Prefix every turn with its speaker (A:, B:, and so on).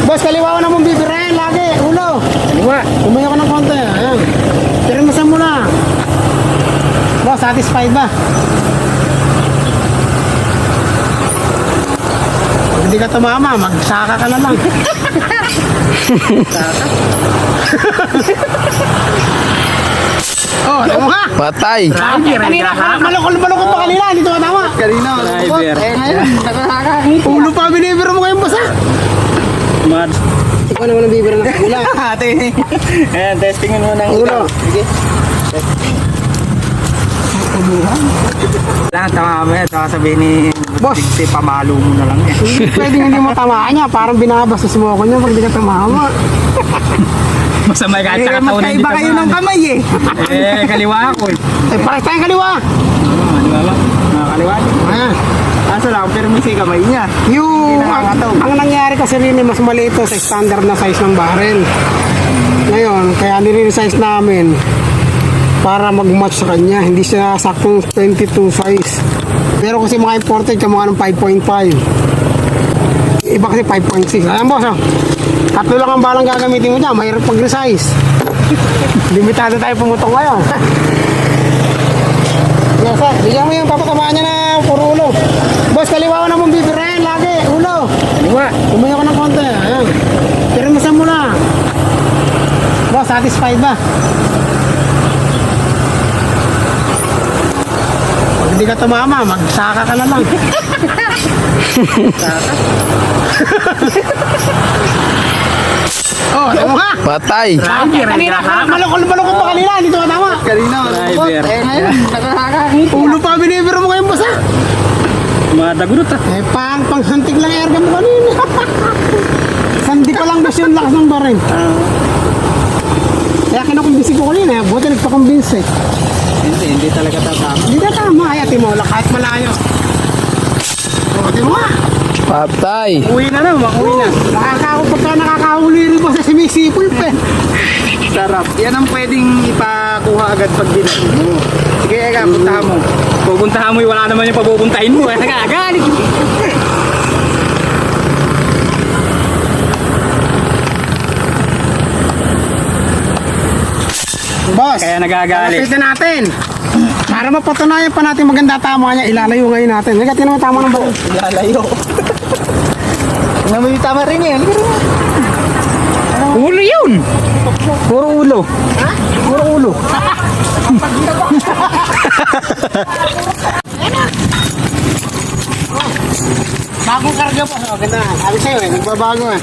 A: Boss, kaliwa na mong bibirahin lagi. Ulo.
B: Kaliwa.
A: Tumayo ka ng konti. Ayan. Tirimasan mo na. Boss, satisfied ba? Pag hindi ka tumama, magsaka ka na lang. Oh, alam mo ka?
C: Patay.
A: Kanina ka, malukol-malukol pa kanina, hindi ka tama.
B: Kanina. Driver.
A: Ngayon, nakakakita. Ulo pa, binibiro mo kayong basa.
B: Mad.
A: Ikaw naman ang bibiro ng ulo.
B: Ate. Ayan, testingin mo ng
A: Ulo.
B: Sige. Lang, tama mo yan. Saka sabihin ni
A: Boss.
B: Digsi, pamalo mo na lang yan.
A: Pwedeng hindi mo tamaan niya, parang binabastos mo ako niya pag di ka tumama.
B: Masama kahit sa katawan hindi
A: magkaiba kayo ng kamay eh.
B: kaliwa ako eh.
A: Eh, pares tayong kaliwa.
B: Kaliwa ba? Kaliwa.
A: Ayan.
B: Kaso lang, pero may kamay niya.
A: Yung,
B: Hindi nakakataw.
A: ang nangyari kasi rin, mas maliit ito sa standard na size ng barrel. Ngayon, kaya nire-resize namin para mag-match sa kanya. Hindi siya saktong 22 size. Pero kasi mga imported, yung mga ng 5.5. Iba kasi 5.6. Ayan boss, oh. Tatlo lang ang balang gagamitin mo dyan. Mahirap pag-resize. Limitado tayo pumutong ngayon. Yes, sir. Bigyan mo yung papatamaan niya na puro ulo. Boss, kaliwa na mong bibirahin lagi. Ulo.
B: Kaliwa.
A: Tumayo ka ng konti. Ayan. Tirimasan mo na. Boss, satisfied ba? Pag hindi ka tumama, magsaka ka na lang. Oh, alam mo ka?
C: Patay.
A: Kanina ka, malukol-malukol pa kanina, hindi ka tama.
B: Kanina. Driver.
A: Ngayon, nakakakita. Ulo pa, binibiro mo kayong basa.
B: Madagunot ah.
A: Eh, panghantik lang airgun mo kanina. Sandi pa lang bes yung lakas ng baril. Kaya kinukumbisi ko kanina, buti nagpakumbinsi.
B: Hindi talaga tatama.
A: Hindi na tama, ay atimola, kahit malayo. O, di mo nga.
C: Patay.
B: Uwi na makuwi na.
A: Pagka nakakahuli rin po sa simisipol pa.
B: Sarap. Yan ang pwedeng ipakuha agad pag dinatid mo. Sige, eka, puntahan mo. Pupuntahan mo, wala naman yung papupuntahin mo. Nagagalit.
A: Boss,
B: Kaya nagagalit.
A: lapitin natin. Para mapatunayan pa natin maganda tama niya, ilalayo ngayon natin. Hindi ka tinama tama ng baril.
B: Lalayo. Naman yung tama rin yan. Ulo yun. Puro ulo.
A: Ha?
B: Puro ulo.
A: Bagong karga po. Ganda. Sabi sa'yo eh, nagbabago eh.